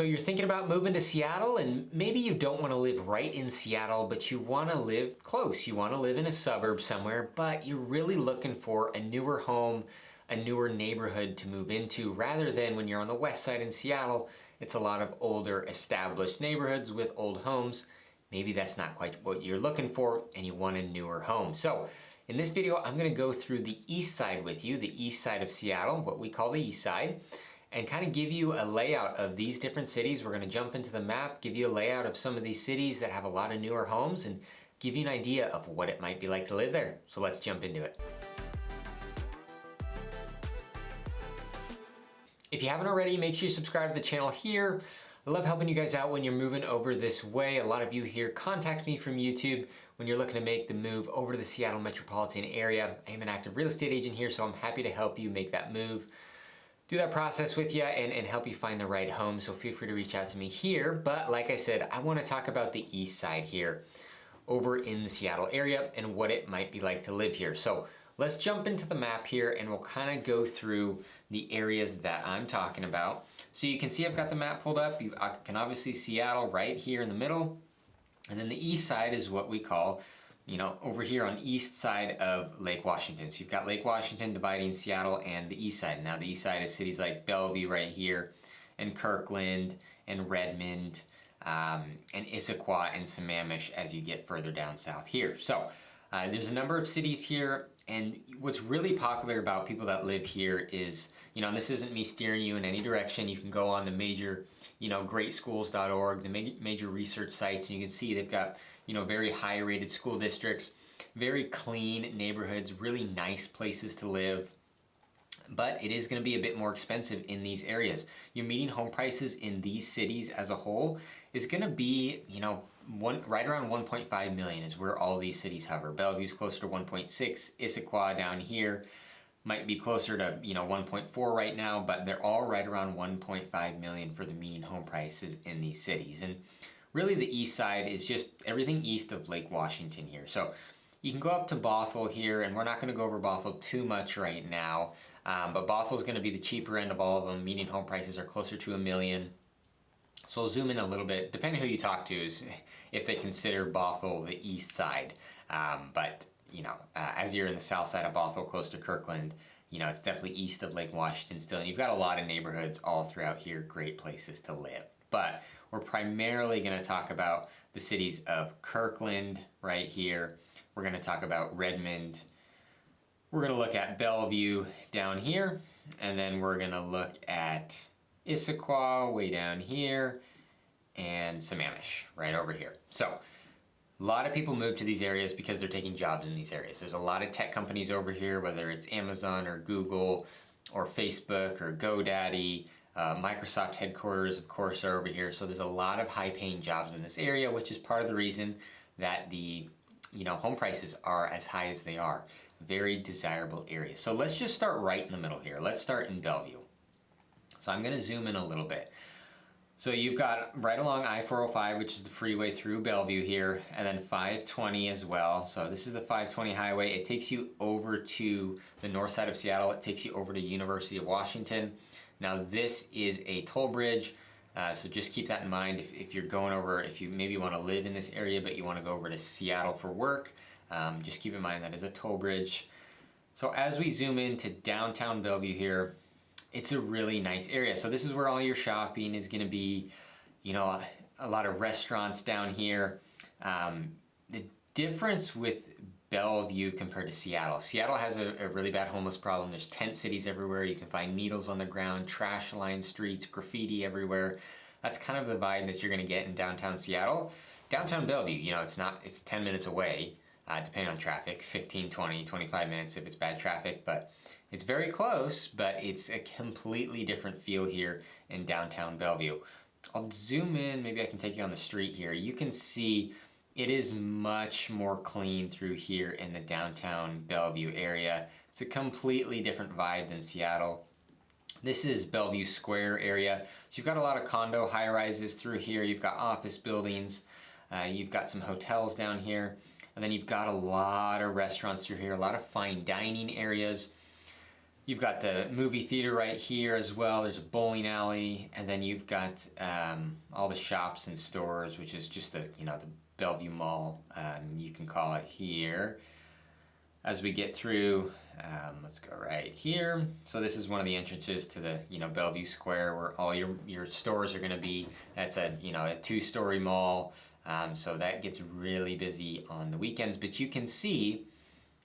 So you're thinking about moving to Seattle, and maybe you don't want to live right in Seattle, but you want to live close. You want to live in a suburb somewhere, but you're really looking for a newer home, a newer neighborhood to move into, rather than when you're on the west side in Seattle, it's a lot of older established neighborhoods with old homes. Maybe that's not quite what you're looking for and you want a newer home. So in this video, I'm going to go through the east side with you, the east side of Seattle, what we call the east side, and kind of give you a layout of these different cities. We're going to jump into the map, give you a layout of some of these cities that have a lot of newer homes, and give you an idea of what it might be like to live there. So let's jump into it. If you haven't already, make sure you subscribe to the channel here. I love helping you guys out when you're moving over this way. A lot of you here contact me from YouTube when you're looking to make the move over to the Seattle metropolitan area. I am an active real estate agent here, so I'm happy to help you make that move, do that process with you, and help you find the right home. So feel free to reach out to me here. But like I said, I want to talk about the east side here over in the Seattle area and what it might be like to live here. So let's jump into the map here and we'll kind of go through the areas that I'm talking about. So you can see I've got the map pulled up. You can obviously see Seattle right here in the middle. And then the east side is what we call, over here on east side of Lake Washington. So you've got Lake Washington dividing Seattle and the east side. Now the east side is cities like Bellevue right here, and Kirkland, and Redmond, and Issaquah, and Sammamish as you get further down south here. So there's a number of cities here, and what's really popular about people that live here is, and this isn't me steering you in any direction. You can go on the major, greatschools.org, the major research sites, and you can see they've got, very high rated school districts, very clean neighborhoods, really nice places to live. But it is going to be a bit more expensive in these areas. Your median home prices in these cities as a whole is going to be, right around 1.5 million is where all these cities hover. Bellevue's closer to 1.6. Issaquah down here might be closer to 1.4 right now, but they're all right around 1.5 million for the median home prices in these cities. And really the east side is just everything east of Lake Washington here. So you can go up to Bothell here, and we're not going to go over Bothell too much right now, but Bothell's going to be the cheaper end of all of them. Median home prices are closer to $1 million. So I'll zoom in a little bit, depending who you talk to, is if they consider Bothell the east side. But as you're in the south side of Bothell, close to Kirkland, it's definitely east of Lake Washington still. And you've got a lot of neighborhoods all throughout here, great places to live. But we're primarily going to talk about the cities of Kirkland right here. We're going to talk about Redmond. We're going to look at Bellevue down here. And then we're going to look at Issaquah way down here, and Sammamish right over here. So a lot of people move to these areas because they're taking jobs in these areas. There's a lot of tech companies over here, whether it's Amazon or Google or Facebook or GoDaddy. Microsoft headquarters, of course, are over here. So there's a lot of high-paying jobs in this area, which is part of the reason that the home prices are as high as they are. Very desirable area. So let's just start right in the middle here. Let's start in Bellevue. So I'm going to zoom in a little bit. So you've got right along I-405, which is the freeway through Bellevue here, and then 520 as well. So this is the 520 highway. It takes you over to the north side of Seattle. It takes you over to University of Washington. Now this is a toll bridge, so just keep that in mind if you're going over, if you maybe want to live in this area but you want to go over to Seattle for work, just keep in mind that is a toll bridge. So as we zoom into downtown Bellevue here, it's a really nice area. So this is where all your shopping is going to be, a lot of restaurants down here. The difference with Bellevue compared to Seattle. Seattle has a really bad homeless problem. There's tent cities everywhere. You can find needles on the ground, trash-lined streets, graffiti everywhere. That's kind of the vibe that you're going to get in downtown Seattle. Downtown Bellevue, it's 10 minutes away, depending on traffic, 15, 20, 25 minutes if it's bad traffic, but it's very close, but it's a completely different feel here in downtown Bellevue. I'll zoom in, maybe I can take you on the street here. You can see it is much more clean through here in the downtown Bellevue area. It's a completely different vibe than Seattle. This is Bellevue Square area. So you've got a lot of condo high-rises through here. You've got office buildings. You've got some hotels down here. And then you've got a lot of restaurants through here, a lot of fine dining areas. You've got the movie theater right here as well. There's a bowling alley, and then you've got all the shops and stores, which is just the the Bellevue Mall, you can call it here. As we get through, let's go right here. So this is one of the entrances to the Bellevue Square, where all your stores are going to be. That's a a 2-story mall, so that gets really busy on the weekends. But you can see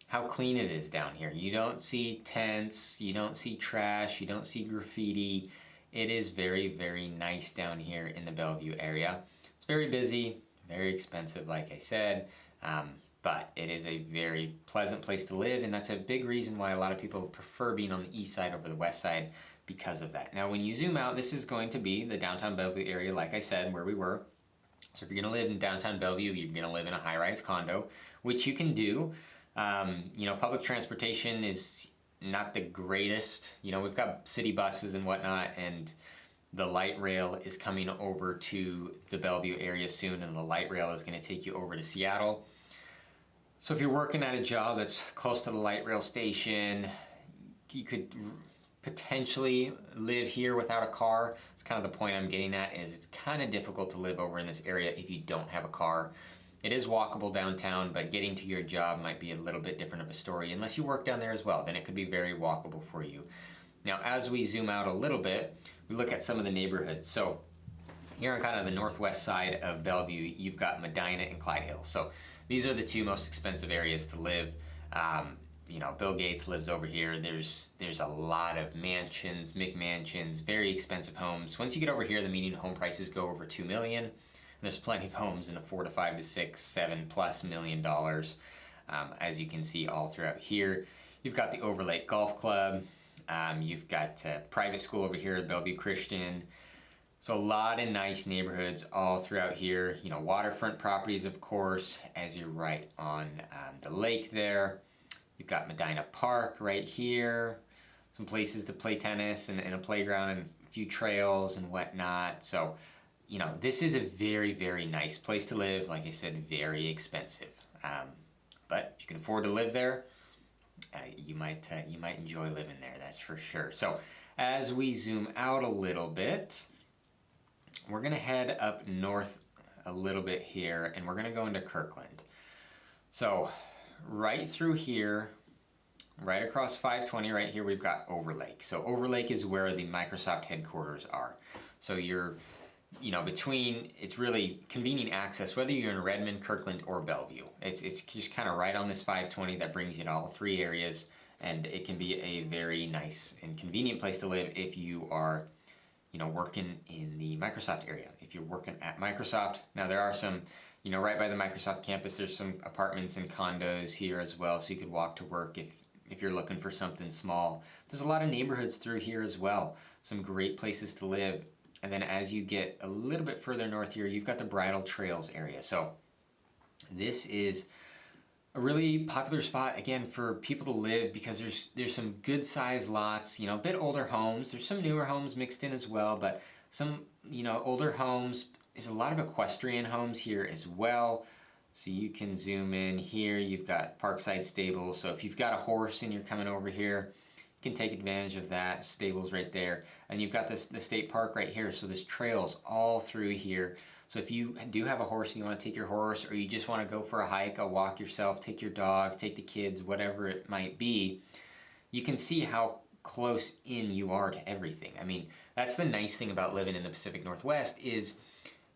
how clean it is down here. You don't see tents, you don't see trash, you don't see graffiti. It is very, very nice down here in the Bellevue area. It's very busy, very expensive, like I said, but it is a very pleasant place to live, and that's a big reason why a lot of people prefer being on the east side over the west side because of that. Now, when you zoom out, this is going to be the downtown Bellevue area, like I said, where we were. So if you're gonna live in downtown Bellevue, you're gonna live in a high-rise condo, which you can do. Public transportation is not the greatest. We've got city buses and whatnot, and the light rail is coming over to the Bellevue area soon, and the light rail is going to take you over to Seattle. So if you're working at a job that's close to the light rail station, you could potentially live here without a car. It's kind of the point I'm getting at, is it's kind of difficult to live over in this area if you don't have a car. It is walkable downtown, but getting to your job might be a little bit different of a story. Unless you work down there as well, then it could be very walkable for you. Now, as we zoom out a little bit, we look at some of the neighborhoods. So here on kind of the northwest side of Bellevue, you've got Medina and Clyde Hills. So these are the two most expensive areas to live. Bill Gates lives over here. There's a lot of mansions, McMansions, very expensive homes. Once you get over here, the median home prices go over $2 million. There's plenty of homes in the $4 to $5 to $6, $7+ million, as you can see all throughout here. You've got the Overlake Golf Club. You've got a private school over here at Bellevue Christian. So a lot of nice neighborhoods all throughout here. Waterfront properties, of course, as you're right on the lake there. You've got Medina Park right here. Some places to play tennis and a playground and a few trails and whatnot. So this is a very, very nice place to live. Like I said, very expensive. But if you can afford to live there, you might enjoy living there, that's for sure. So as we zoom out a little bit, we're going to head up north a little bit here, and we're going to go into Kirkland. So right through here, right across 520 right here, we've got Overlake. So Overlake is where the Microsoft headquarters are. So you're between, it's really convenient access, whether you're in Redmond, Kirkland, or Bellevue. It's just kind of right on this 520 that brings you to all three areas, and it can be a very nice and convenient place to live if you are, working in the Microsoft area. If you're working at Microsoft, now there are some, right by the Microsoft campus, there's some apartments and condos here as well, so you could walk to work if you're looking for something small. There's a lot of neighborhoods through here as well, some great places to live. And then as you get a little bit further north here, you've got the Bridle Trails area. So this is a really popular spot, again, for people to live because there's some good sized lots, a bit older homes. There's some newer homes mixed in as well, but some, older homes. There's a lot of equestrian homes here as well. So you can zoom in here. You've got Parkside Stables. So if you've got a horse and you're coming over here, can take advantage of that. Stables right there, and you've got the state park right here, so there's trails all through here. So if you do have a horse and you want to take your horse, or you just want to go for a hike, a walk yourself, take your dog, take the kids, whatever it might be, you can see how close in you are to everything. I mean, that's the nice thing about living in the Pacific Northwest, is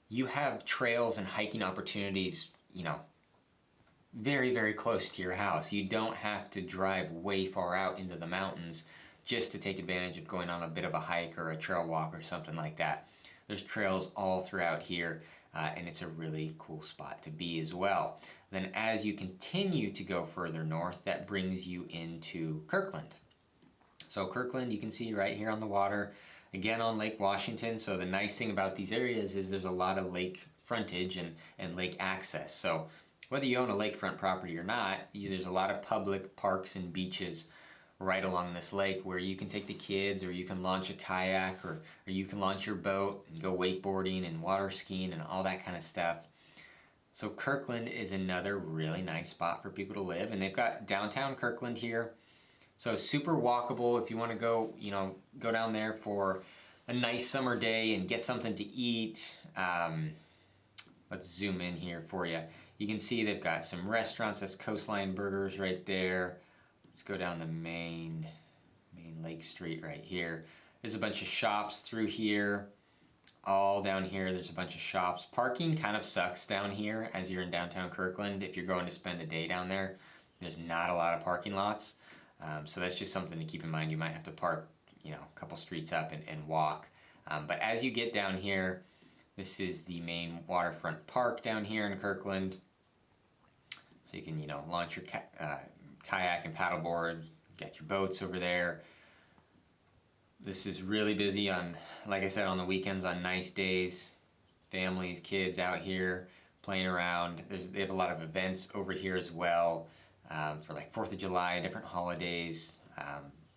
you have trails and hiking opportunities, very, very close to your house. You don't have to drive way far out into the mountains just to take advantage of going on a bit of a hike or a trail walk or something like that. There's trails all throughout here, and it's a really cool spot to be as well. Then as you continue to go further north, that brings you into Kirkland. So Kirkland, you can see right here on the water, again on Lake Washington. So the nice thing about these areas is there's a lot of lake frontage and lake access. So whether you own a lakefront property or not, there's a lot of public parks and beaches right along this lake where you can take the kids, or you can launch a kayak, or you can launch your boat and go wakeboarding and water skiing and all that kind of stuff. So Kirkland is another really nice spot for people to live, and they've got downtown Kirkland here. So super walkable if you want to go, go down there for a nice summer day and get something to eat. Let's zoom in here for you. You can see they've got some restaurants. That's Coastline Burgers right there. Let's go down the main Lake Street right here. There's a bunch of shops through here. All down here, there's a bunch of shops. Parking kind of sucks down here as you're in downtown Kirkland. If you're going to spend a day down there, there's not a lot of parking lots. So that's just something to keep in mind. You might have to park, a couple streets up and walk. But as you get down here, this is the main waterfront park down here in Kirkland. So you can, launch your kayak and paddleboard. Got your boats over there. This is really busy on, like I said, on the weekends, on nice days. Families, kids out here playing around. They have a lot of events over here as well for like 4th of July, different holidays.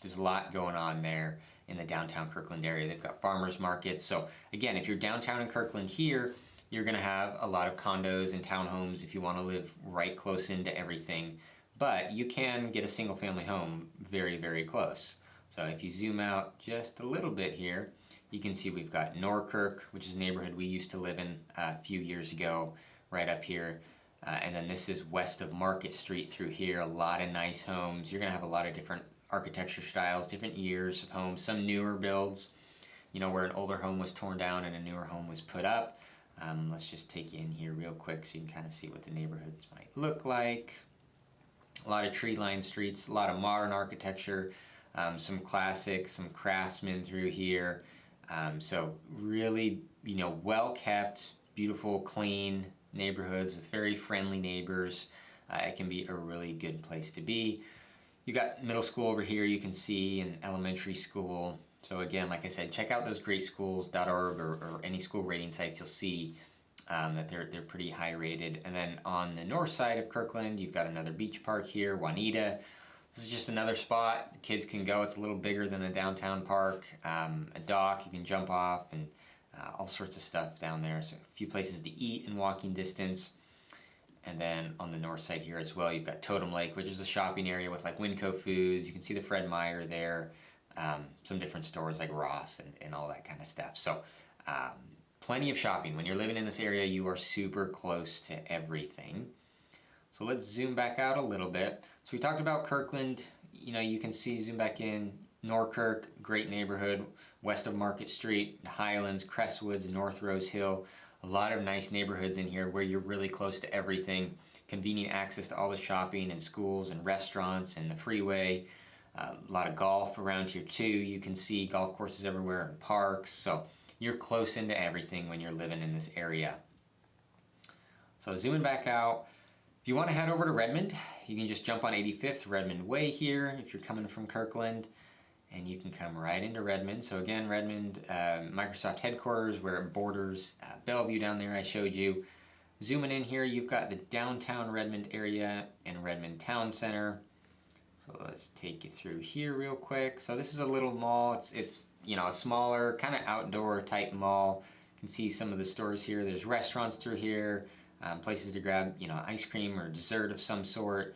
There's a lot going on there in the downtown Kirkland area. They've got farmers markets. So again, if you're downtown in Kirkland here, you're going to have a lot of condos and townhomes if you want to live right close into everything. But you can get a single family home very, very close. So if you zoom out just a little bit here, you can see we've got Norkirk, which is a neighborhood we used to live in a few years ago, right up here. And then this is west of Market Street through here. A lot of nice homes. You're going to have a lot of different architecture styles, different years of homes, some newer builds, where an older home was torn down and a newer home was put up. Let's just take you in here real quick so you can kind of see what the neighborhoods might look like. A lot of tree-lined streets, a lot of modern architecture. Some classics, some craftsmen through here. So really, well kept, beautiful, clean neighborhoods with very friendly neighbors. It can be a really good place to be. You got middle school over here you can see, and elementary school. So again, like I said, check out those greatschools.org or any school rating sites. You'll see that they're pretty high rated. And then on the north side of Kirkland, you've got another beach park here, Juanita. This is just another spot the kids can go. It's a little bigger than the downtown park. A dock you can jump off, and all sorts of stuff down there. So a few places to eat in walking distance. And then on the north side here as well, you've got Totem Lake, which is a shopping area with like Winco Foods. You can see the Fred Meyer there. Some different stores like Ross and all that kind of stuff. So plenty of shopping. When you're living in this area, you are super close to everything. So let's zoom back out a little bit. So we talked about Kirkland. You can see, zoom back in, Norkirk, great neighborhood, west of Market Street, Highlands, Crestwoods, North Rose Hill. A lot of nice neighborhoods in here where you're really close to everything. Convenient access to all the shopping and schools and restaurants and the freeway. A lot of golf around here too. You can see golf courses everywhere and parks. So you're close into everything when you're living in this area. So zooming back out, if you want to head over to Redmond, you can just jump on 85th Redmond Way here if you're coming from Kirkland, and you can come right into Redmond. So again, Redmond, Microsoft headquarters where it borders Bellevue down there I showed you. Zooming in here, you've got the downtown Redmond area and Redmond Town Center. So let's take you through here real quick. So this is a little mall. It's a smaller, kind of outdoor type mall. You can see some of the stores here. There's restaurants through here. Places to grab, ice cream or dessert of some sort.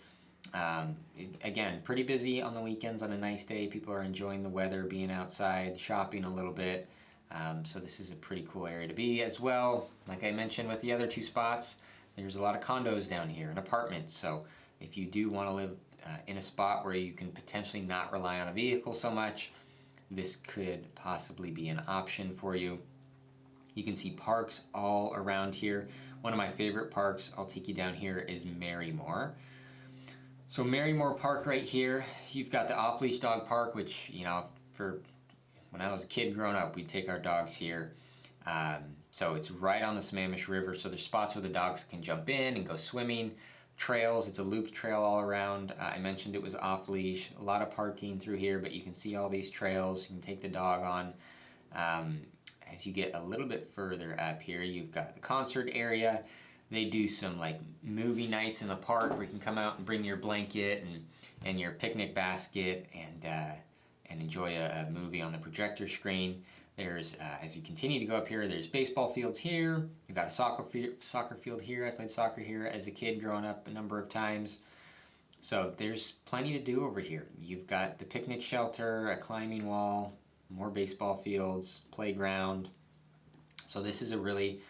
Again, pretty busy on the weekends on a nice day. People are enjoying the weather, being outside, shopping a little bit. So this is a pretty cool area to be as well. Like I mentioned with the other two spots, there's a lot of condos down here and apartments. So if you do want to live in a spot where you can potentially not rely on a vehicle so much, this could possibly be an option for you. You can see parks all around here. One of my favorite parks, I'll take you down here, is Marymore. So Marymore Park right here, you've got the off-leash dog park, which, for when I was a kid growing up, we'd take our dogs here. So it's right on the Sammamish River, so there's spots where the dogs can jump in and go swimming. Trails, it's a looped trail all around. I mentioned it was off-leash. A lot of parking through here, but you can see all these trails. You can take the dog on. As you get a little bit further up here, you've got the concert area. They do some like movie nights in the park where you can come out and bring your blanket and your picnic basket and enjoy a movie on the projector screen. There's, as you continue to go up here, there's baseball fields here. You've got a soccer field here. I played soccer here as a kid growing up a number of times. So there's plenty to do over here. You've got the picnic shelter, a climbing wall, more baseball fields, playground. So this is a really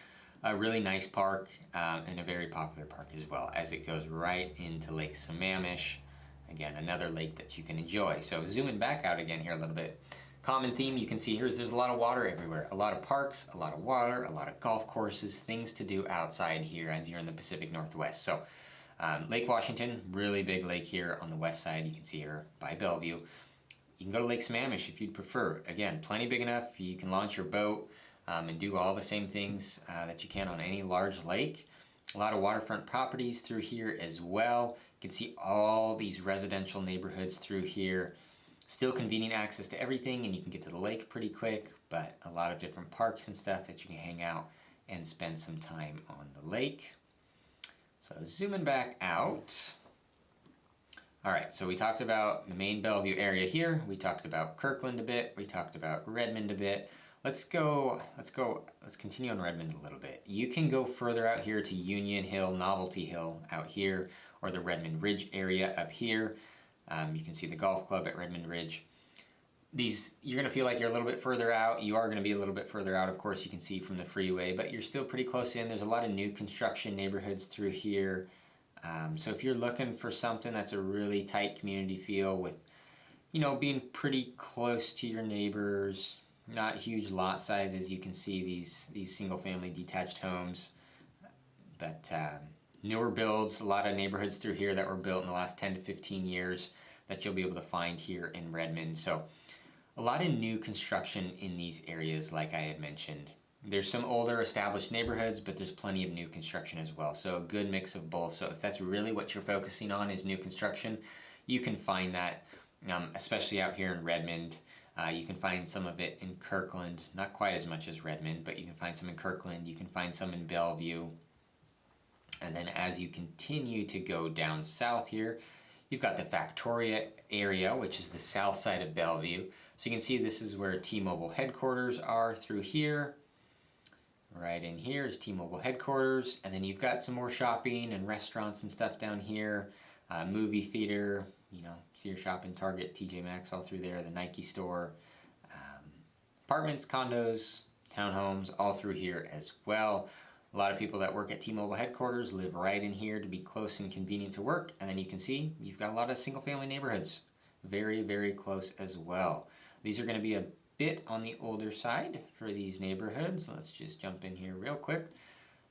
nice park and a very popular park as well, as it goes right into Lake Sammamish. Again, another lake that you can enjoy. So zooming back out again here a little bit. Common theme you can see here is there's a lot of water everywhere. A lot of parks, a lot of water, a lot of golf courses, things to do outside here as you're in the Pacific Northwest. So Lake Washington, really big lake here on the west side. You can see here by Bellevue. You can go to Lake Sammamish if you'd prefer. Again, plenty big enough. You can launch your boat and do all the same things that you can on any large lake. A lot of waterfront properties through here as well. You can see all these residential neighborhoods through here. Still convenient access to everything, and you can get to the lake pretty quick, but a lot of different parks and stuff that you can hang out and spend some time on the lake. So zooming back out. All right, so we talked about the main Bellevue area here. We talked about Kirkland a bit. We talked about Redmond a bit. Let's continue on Redmond a little bit. You can go further out here to Union Hill, Novelty Hill out here, or the Redmond Ridge area up here. You can see the golf club at Redmond Ridge. You're going to feel like you're a little bit further out. You are going to be a little bit further out, of course, you can see from the freeway, but you're still pretty close in. There's a lot of new construction neighborhoods through here. So if you're looking for something that's a really tight community feel with, being pretty close to your neighbors, not huge lot sizes, you can see these single-family detached homes, but newer builds, a lot of neighborhoods through here that were built in the last 10 to 15 years that you'll be able to find here in Redmond. So a lot of new construction in these areas, like I had mentioned. There's some older established neighborhoods, but there's plenty of new construction as well. So a good mix of both. So if that's really what you're focusing on is new construction, you can find that, especially out here in Redmond. You can find some of it in Kirkland, not quite as much as Redmond, but you can find some in Kirkland. You can find some in Bellevue. And then as you continue to go down south here, you've got the Factoria area, which is the south side of Bellevue. So you can see this is where T-Mobile headquarters are through here. Right in here is T-Mobile headquarters. And then you've got some more shopping and restaurants and stuff down here. Movie theater, Sears Shopping, Target, TJ Maxx, all through there. The Nike store. Apartments, condos, townhomes, all through here as well. A lot of people that work at T-Mobile headquarters live right in here to be close and convenient to work. And then you can see you've got a lot of single-family neighborhoods. Very, very close as well. These are going to be a bit on the older side for these neighborhoods. Let's just jump in here real quick.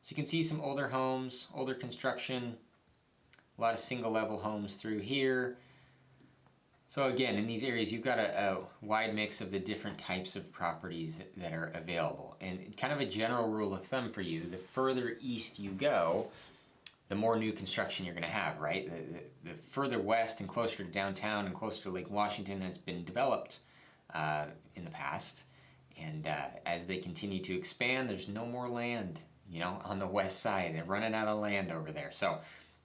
So you can see some older homes, older construction, a lot of single-level homes through here. So again, in these areas, you've got a wide mix of the different types of properties that are available. And kind of a general rule of thumb for you, the further east you go, the more new construction you're going to have, right? The further west and closer to downtown and closer to Lake Washington has been developed in the past. And as they continue to expand, there's no more land, on the west side. They're running out of land over there. So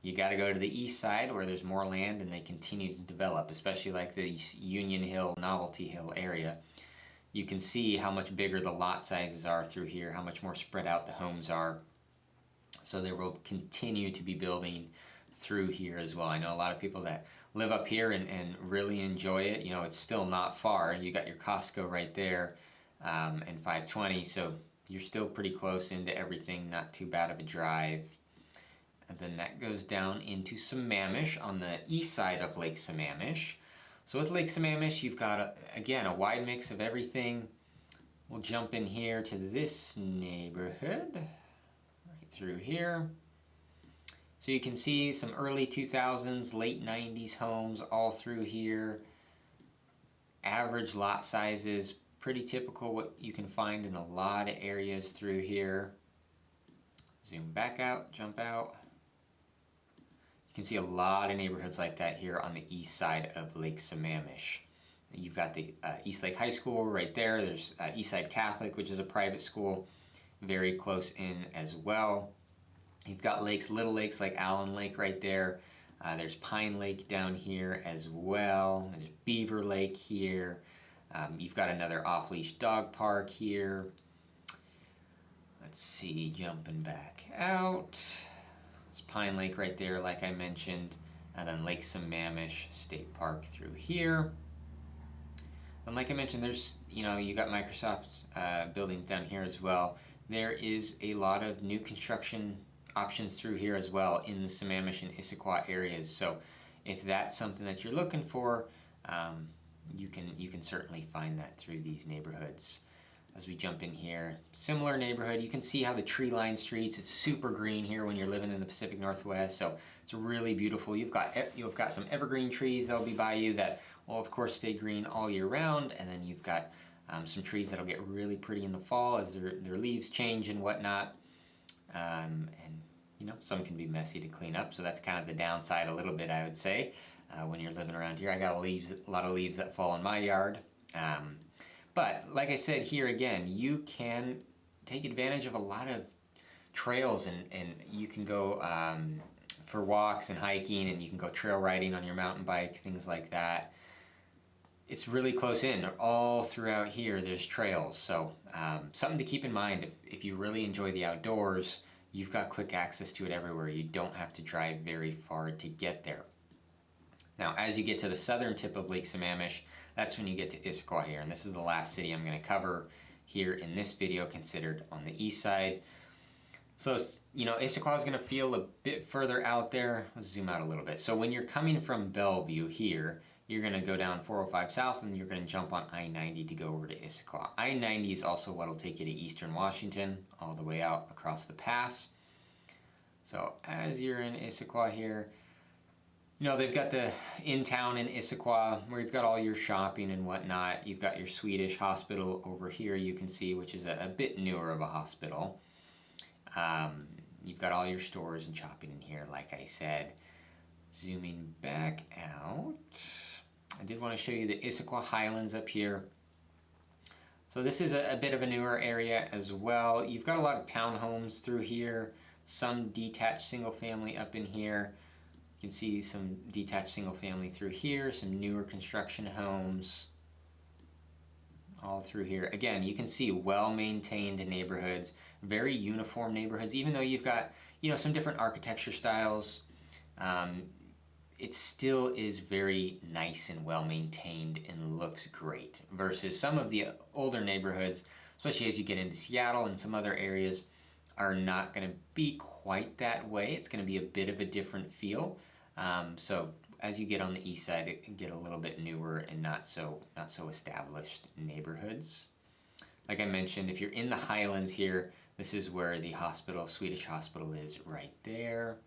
you got to go to the east side where there's more land and they continue to develop, especially like the Union Hill, Novelty Hill area. You can see how much bigger the lot sizes are through here, how much more spread out the homes are. So they will continue to be building through here as well. I know a lot of people that live up here and really enjoy it. It's still not far. You got your Costco right there and 520, so you're still pretty close into everything, not too bad of a drive. And then that goes down into Sammamish on the east side of Lake Sammamish. So with Lake Sammamish, you've got, again, a wide mix of everything. We'll jump in here to this neighborhood, right through here. So you can see some early 2000s, late 90s homes all through here. Average lot sizes, pretty typical what you can find in a lot of areas through here. Zoom back out, jump out. You can see a lot of neighborhoods like that here on the east side of Lake Sammamish. You've got the East Lake High School right there. There's Eastside Catholic, which is a private school, very close in as well. You've got lakes, little lakes like Allen Lake right there. There's Pine Lake down here as well. There's Beaver Lake here. You've got another off-leash dog park here. Let's see, jumping back out. There's Pine Lake right there, like I mentioned. and then Lake Sammamish State Park through here. And like I mentioned, there's, you got Microsoft buildings down here as well. There is a lot of new construction options through here as well in the Sammamish and Issaquah areas. So if that's something that you're looking for, you can certainly find that through these neighborhoods. As we jump in here, similar neighborhood. You can see how the tree-lined streets, it's super green here when you're living in the Pacific Northwest, so it's really beautiful. You've got some evergreen trees that'll be by you that will of course stay green all year round, and then you've got some trees that'll get really pretty in the fall as their leaves change and whatnot. And some can be messy to clean up, so that's kind of the downside a little bit, I would say, when you're living around here. I got a lot of leaves that fall in my yard. But like I said, here again, you can take advantage of a lot of trails, and you can go for walks and hiking, and you can go trail riding on your mountain bike, things like that. It's really close in. All throughout here, there's trails. So something to keep in mind, if you really enjoy the outdoors, you've got quick access to it everywhere. You don't have to drive very far to get there. Now, as you get to the southern tip of Lake Sammamish, that's when you get to Issaquah here, and this is the last city I'm going to cover here in this video, considered on the east side. So, Issaquah is going to feel a bit further out there. Let's zoom out a little bit. So when you're coming from Bellevue here, you're going to go down 405 south, and you're going to jump on I-90 to go over to Issaquah. I-90 is also what will take you to eastern Washington, all the way out across the pass. So as you're in Issaquah here, they've got the in-town in Issaquah where you've got all your shopping and whatnot. You've got your Swedish hospital over here, you can see, which is a bit newer of a hospital. You've got all your stores and shopping in here, like I said. Zooming back out, I did want to show you the Issaquah Highlands up here. So this is a bit of a newer area as well. You've got a lot of townhomes through here, some detached single family up in here. You can see some detached single family through here, some newer construction homes all through here. Again, you can see well-maintained neighborhoods, very uniform neighborhoods. Even though you've got, some different architecture styles, it still is very nice and well-maintained and looks great, versus some of the older neighborhoods, especially as you get into Seattle and some other areas, are not going to be quite that way. It's going to be a bit of a different feel. So as you get on the east side, it can get a little bit newer and not so established neighborhoods. Like I mentioned, if you're in the Highlands here, this is where the hospital, Swedish hospital, is right there.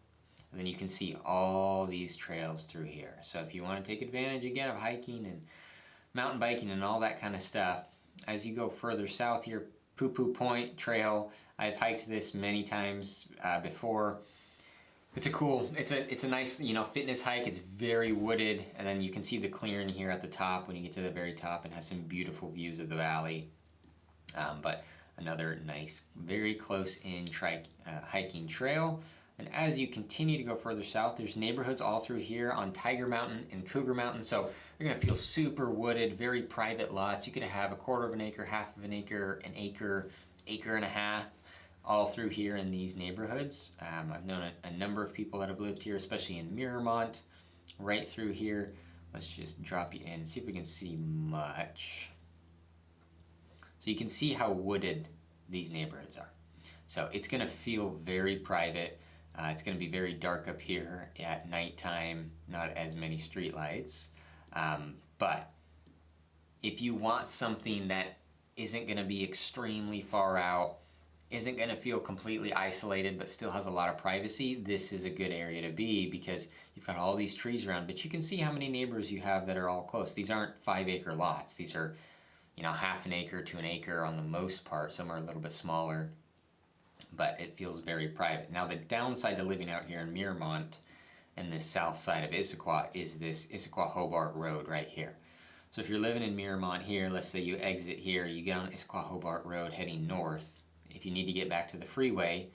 And then you can see all these trails through here. So if you want to take advantage again of hiking and mountain biking and all that kind of stuff, as you go further south here, Poo Poo Point Trail, I've hiked this many times before. It's a nice, fitness hike. It's very wooded, and then you can see the clearing here at the top when you get to the very top, and has some beautiful views of the valley. But another nice, very close in hiking trail. And as you continue to go further south, there's neighborhoods all through here on Tiger Mountain and Cougar Mountain. So you're going to feel super wooded, very private lots. You could have a quarter of an acre, half of an acre, acre and a half, all through here in these neighborhoods. I've known a number of people that have lived here, especially in Miramont, right through here. Let's just drop you in and see if we can see much. So you can see how wooded these neighborhoods are. So it's going to feel very private. It's going to be very dark up here at nighttime, not as many street lights. But if you want something that isn't going to be extremely far out, isn't going to feel completely isolated, but still has a lot of privacy, this is a good area to be, because you've got all these trees around, but you can see how many neighbors you have that are all close. These aren't 5-acre lots. These are, half an acre to an acre on the most part. Some are a little bit smaller, but it feels very private. Now, the downside to living out here in Miramont and the south side of Issaquah is this Issaquah-Hobart Road right here. So if you're living in Miramont here, let's say you exit here, you get on Issaquah-Hobart Road heading north. If you need to get back to the freeway,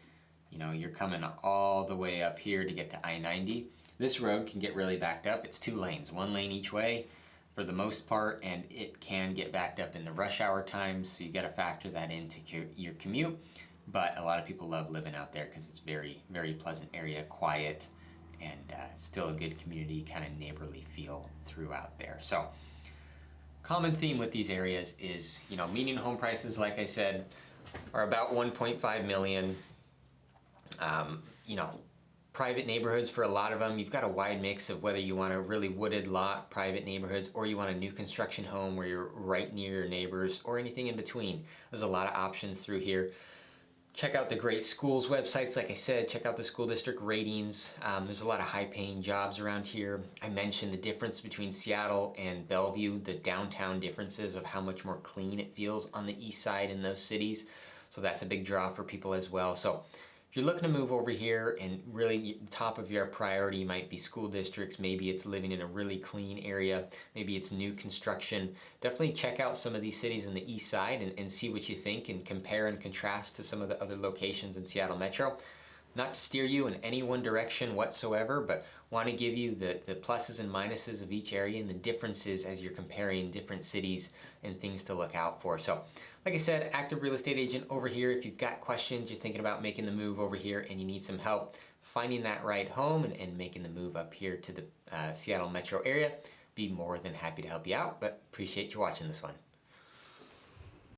you're coming all the way up here to get to I-90. This road can get really backed up. It's 2 lanes, 1 lane each way for the most part, and it can get backed up in the rush hour times, so you got to factor that into your commute. But a lot of people love living out there because it's very, very pleasant area, quiet, and still a good community, kind of neighborly feel throughout there. So common theme with these areas is, you know, median home prices, like I said, are about 1.5 million. You know, private neighborhoods for a lot of them, you've got a wide mix of whether you want a really wooded lot, private neighborhoods, or you want a new construction home where you're right near your neighbors, or anything in between. There's a lot of options through here. Check out the great schools websites, like I said, check out the school district ratings. There's a lot of high-paying jobs around here. I mentioned the difference between Seattle and Bellevue, the downtown differences of how much more clean it feels on the east side in those cities. So that's a big draw for people as well. So if you're looking to move over here and really top of your priority might be school districts, maybe it's living in a really clean area, maybe it's new construction, definitely check out some of these cities in the east side and see what you think and compare and contrast to some of the other locations in Seattle Metro. Not to steer you in any one direction whatsoever, but want to give you the pluses and minuses of each area and the differences as you're comparing different cities and things to look out for. So, like I said, active real estate agent over here. If you've got questions, you're thinking about making the move over here and you need some help finding that right home and making the move up here to the Seattle Metro area, be more than happy to help you out, but appreciate you watching this one.